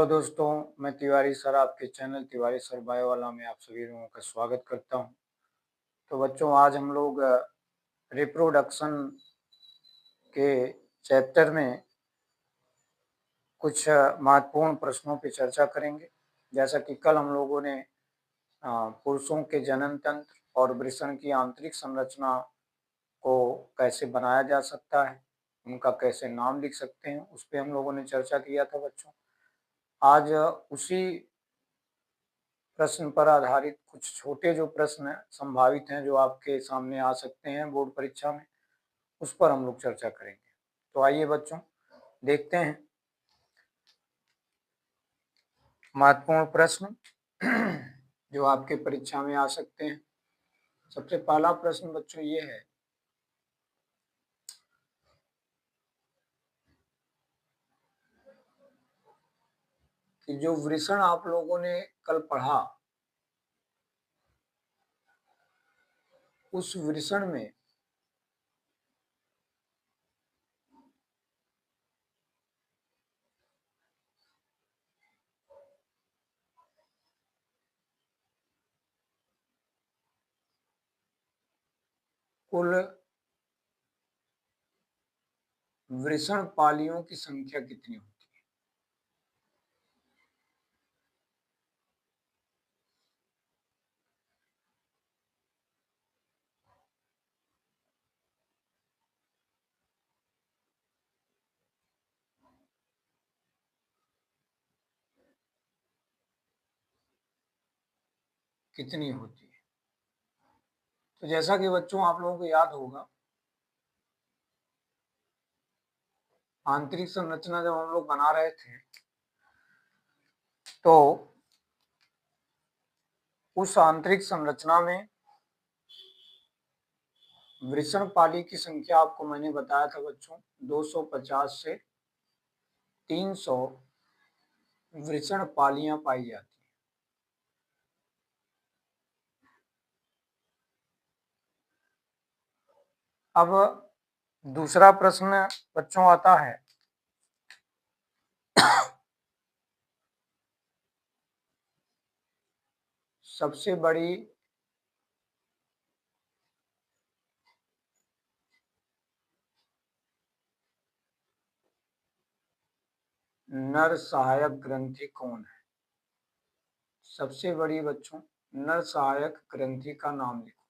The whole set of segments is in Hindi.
हेलो दोस्तों, मैं तिवारी सर आपके चैनल तिवारी सर बायो वाला में आप सभी लोगों का स्वागत करता हूं। तो बच्चों, आज हम लोग रिप्रोडक्शन के चैप्टर में कुछ महत्वपूर्ण प्रश्नों पर चर्चा करेंगे। जैसा कि कल हम लोगों ने पुरुषों के जनन तंत्र और वृषण की आंतरिक संरचना को कैसे बनाया जा सकता है, उनका कैसे नाम लिख सकते हैं, उस पर हम लोगों ने चर्चा किया था बच्चों। आज उसी प्रश्न पर आधारित कुछ छोटे जो प्रश्न संभावित हैं जो आपके सामने आ सकते हैं बोर्ड परीक्षा में, उस पर हम लोग चर्चा करेंगे। तो आइए बच्चों, देखते हैं महत्वपूर्ण प्रश्न जो आपके परीक्षा में आ सकते हैं। सबसे पहला प्रश्न बच्चों ये है कि जो वृषण आप लोगों ने कल पढ़ा, उस वृषण में कुल वृषण पालियों की संख्या कितनी होती है? कितनी होती है? तो जैसा कि बच्चों आप लोगों को याद होगा, आंतरिक संरचना जब हम लोग बना रहे थे तो उस आंतरिक संरचना में वृषण पाली की संख्या आपको मैंने बताया था बच्चों, 250 से 300 वृषण पालियां पाई जाती हैं। अब दूसरा प्रश्न बच्चों आता है सबसे बड़ी नर सहायक ग्रंथि कौन है? सबसे बड़ी बच्चों नर सहायक ग्रंथि का नाम लिखो।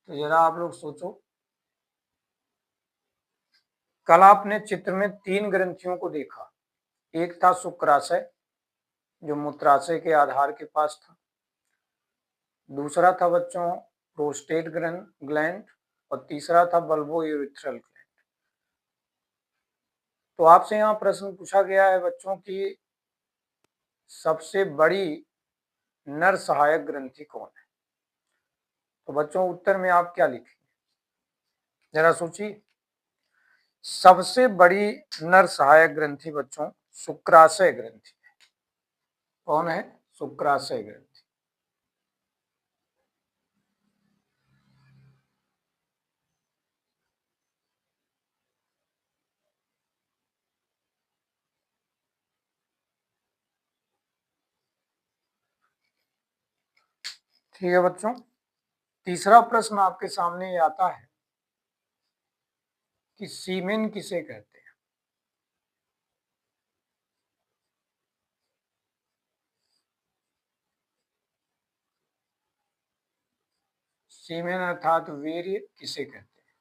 तो जरा आप लोग सोचो, कल आपने चित्र में 3 ग्रंथियों को देखा। एक था शुक्राशय जो मूत्राशय के आधार के पास था, दूसरा था बच्चों प्रोस्टेट ग्लैंड और तीसरा था बल्बोयूरेथ्रल ग्लैंड। तो आपसे यहाँ प्रश्न पूछा गया है बच्चों की सबसे बड़ी नर सहायक ग्रंथि कौन है? तो बच्चों उत्तर में आप क्या लिखेंगे, जरा सोचिए। सबसे बड़ी नर सहायक ग्रंथि बच्चों शुक्राशय ग्रंथि है। कौन है? शुक्राशय ग्रंथि। ठीक है बच्चों, तीसरा प्रश्न आपके सामने ये आता है कि सीमेन किसे कहते हैं? सीमेन अर्थात वीर्य किसे कहते हैं?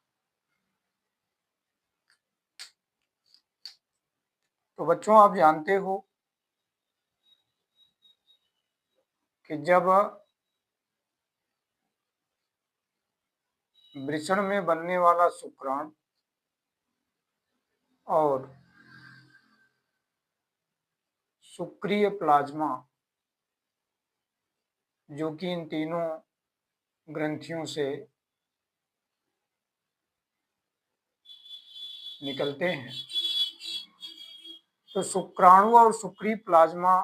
तो बच्चों आप जानते हो कि जब वृषण में बनने वाला शुक्राणु और शुक्रीय प्लाज्मा, जो कि इन तीनों ग्रंथियों से निकलते हैं, तो शुक्राणु और शुक्रीय प्लाज्मा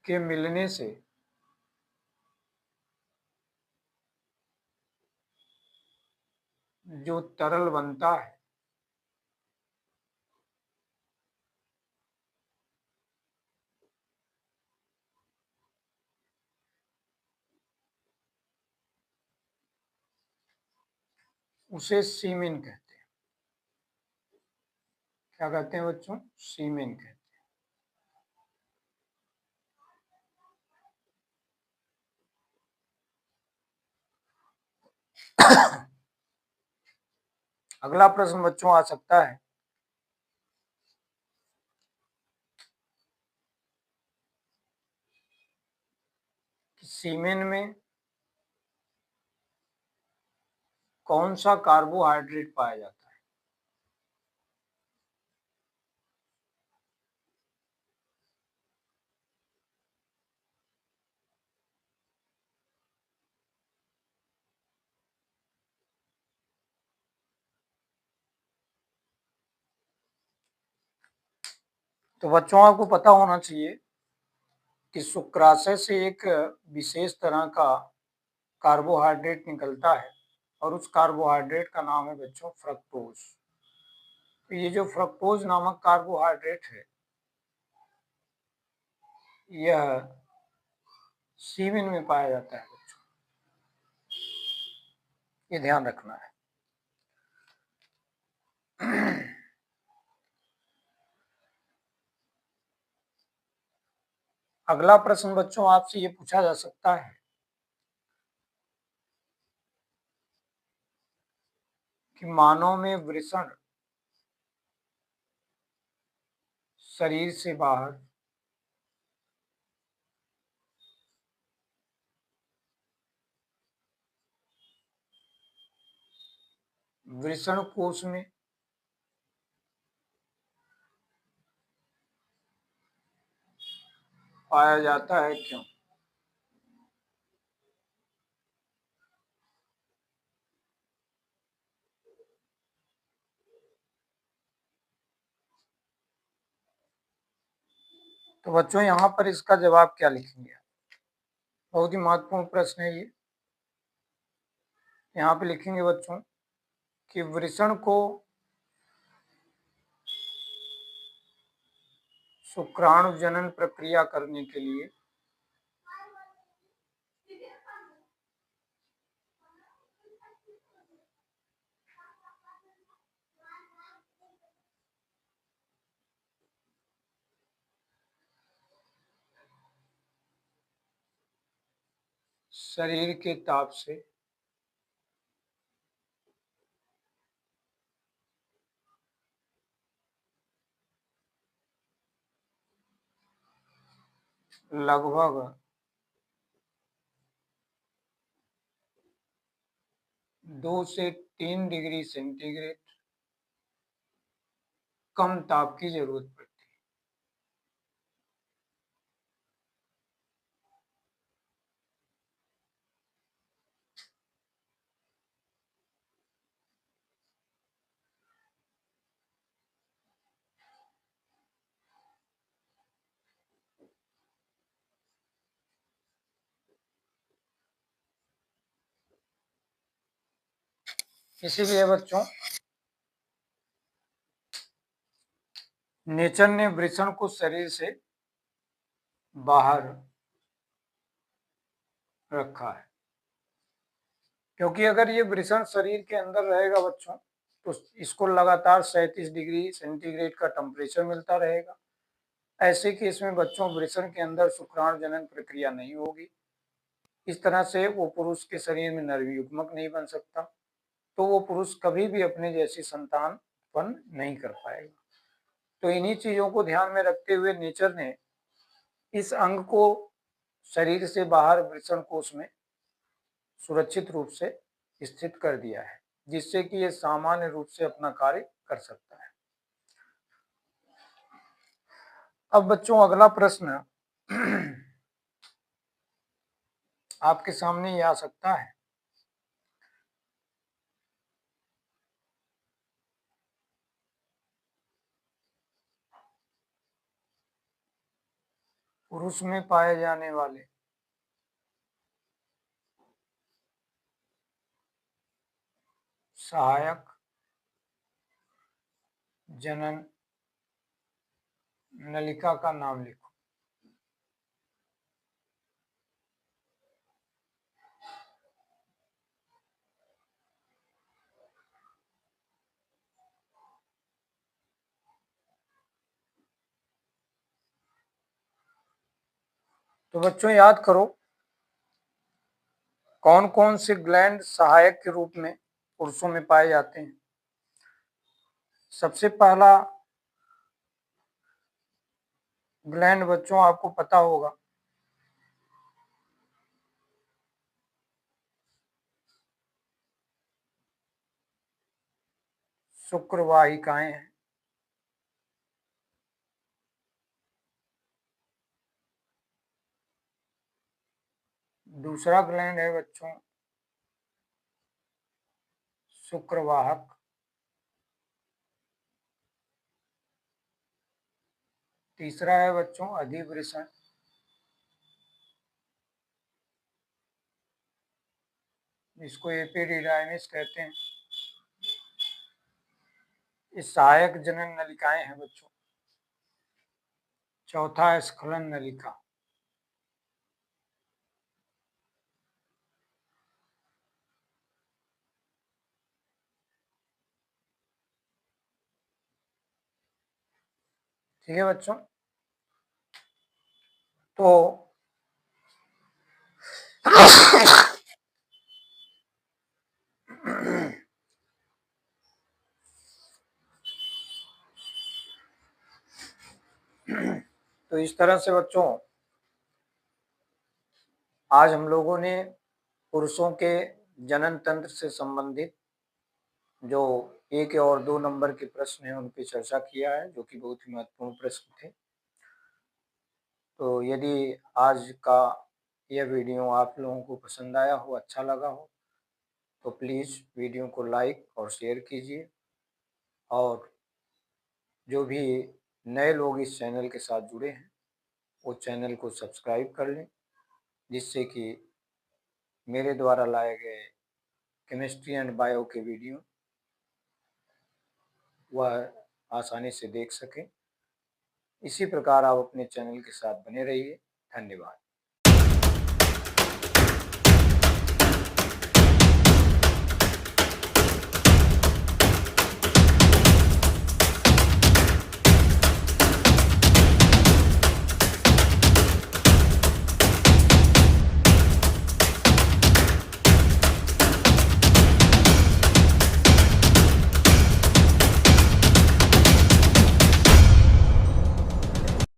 के मिलने से जो तरल बनता है उसे सीमेन कहते हैं। क्या कहते हैं बच्चों? सीमेन कहते हैं। अगला प्रश्न बच्चों आ सकता है कि सीमेन में कौन सा कार्बोहाइड्रेट पाया जाता है? तो बच्चों आपको पता होना चाहिए कि शुक्राशय से एक विशेष तरह का कार्बोहाइड्रेट निकलता है और उस कार्बोहाइड्रेट का नाम है बच्चों फ्रक्टोज। तो ये जो फ्रक्टोज नामक कार्बोहाइड्रेट है यह सीमेन में पाया जाता है बच्चों, ये ध्यान रखना है। अगला प्रश्न बच्चों आपसे ये पूछा जा सकता है कि मानव में वृषण शरीर से बाहर वृषण कोश में पाया जाता है, क्यों? तो बच्चों यहाँ पर इसका जवाब क्या लिखेंगे? बहुत ही महत्वपूर्ण प्रश्न है ये। यहाँ पे लिखेंगे बच्चों कि वृषण को शुक्राणु जनन प्रक्रिया करने के लिए शरीर के ताप से लगभग 2 से 3 डिग्री सेंटीग्रेड कम ताप की जरूरत पड़ती है। इसीलिए बच्चों नेचर ने वृषण को शरीर से बाहर रखा है, क्योंकि अगर ये वृषण शरीर के अंदर रहेगा बच्चों तो इसको लगातार 37 डिग्री सेंटीग्रेड का टेम्परेचर मिलता रहेगा। ऐसे केस में बच्चों वृषण के अंदर शुक्राणु जनन प्रक्रिया नहीं होगी, इस तरह से वो पुरुष के शरीर में नरयुग्मक नहीं बन सकता, तो वो पुरुष कभी भी अपने जैसी संतान उत्पन्न नहीं कर पाएगा। तो इन्हीं चीजों को ध्यान में रखते हुए नेचर ने इस अंग को शरीर से बाहर वृषण कोश में सुरक्षित रूप से स्थित कर दिया है, जिससे कि ये सामान्य रूप से अपना कार्य कर सकता है। अब बच्चों अगला प्रश्न आपके सामने ये आ सकता है पुरुष में पाए जाने वाले सहायक जनन नलिका का नाम लिखो। तो बच्चों याद करो कौन कौन से ग्लैंड सहायक के रूप में पुरुषों में पाए जाते हैं। सबसे पहला ग्लैंड बच्चों आपको पता होगा, शुक्रवाहिकाएं हैं। दूसरा ग्लैंड है बच्चों शुक्रवाहक। तीसरा है बच्चों अधिवृषण। जिसको एपिडिडाइमिस कहते हैं। ये सहायक जनन नलिकाएं हैं बच्चों। चौथा है स्खलन नलिका। ठीक है बच्चों, तो तो इस तरह से बच्चों आज हम लोगों ने पुरुषों के जनन तंत्र से संबंधित जो 1 और 2 नंबर के प्रश्न हैं उन पर चर्चा किया है, जो कि बहुत ही महत्वपूर्ण प्रश्न थे। तो यदि आज का यह वीडियो आप लोगों को पसंद आया हो, अच्छा लगा हो, तो प्लीज़ वीडियो को लाइक और शेयर कीजिए। और जो भी नए लोग इस चैनल के साथ जुड़े हैं वो चैनल को सब्सक्राइब कर लें, जिससे कि मेरे द्वारा लाए गए केमिस्ट्री एंड बायो के वीडियो वह आसानी से देख सकें। इसी प्रकार आप अपने चैनल के साथ बने रहिए। धन्यवाद।